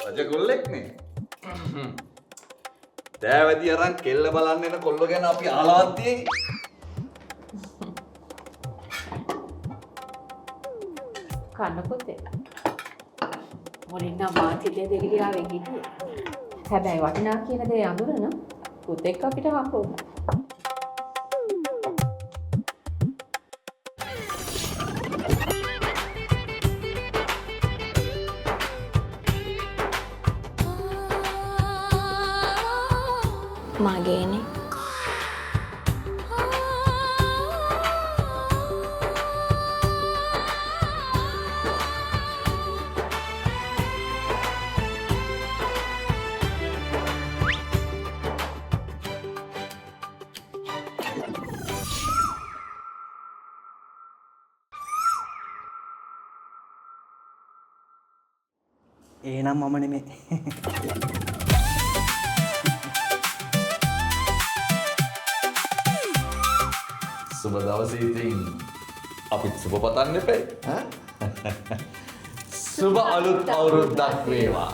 රජ කොල්ලෙක්නේ. දෑවැදි අරන් කෙල්ල බලන්න එන කොල්ල ගැන අපි අහලවත් තියෙයි. කන්න පුතේ. මොනින් නම් මාතිලේ දෙවියාවෙන් හිටියේ. හැබැයි වටිනා කියන දේ අඳුරන පුතෙක් අපිට හම්බ වුණා. මගේනේ එහෙනම් මම නෙමෙයි. සුබ දවසේ ඉතින් අපිත් සුබ පතන්න එපේ. සුබ අලුත් අවුරුද්දක් වේවා.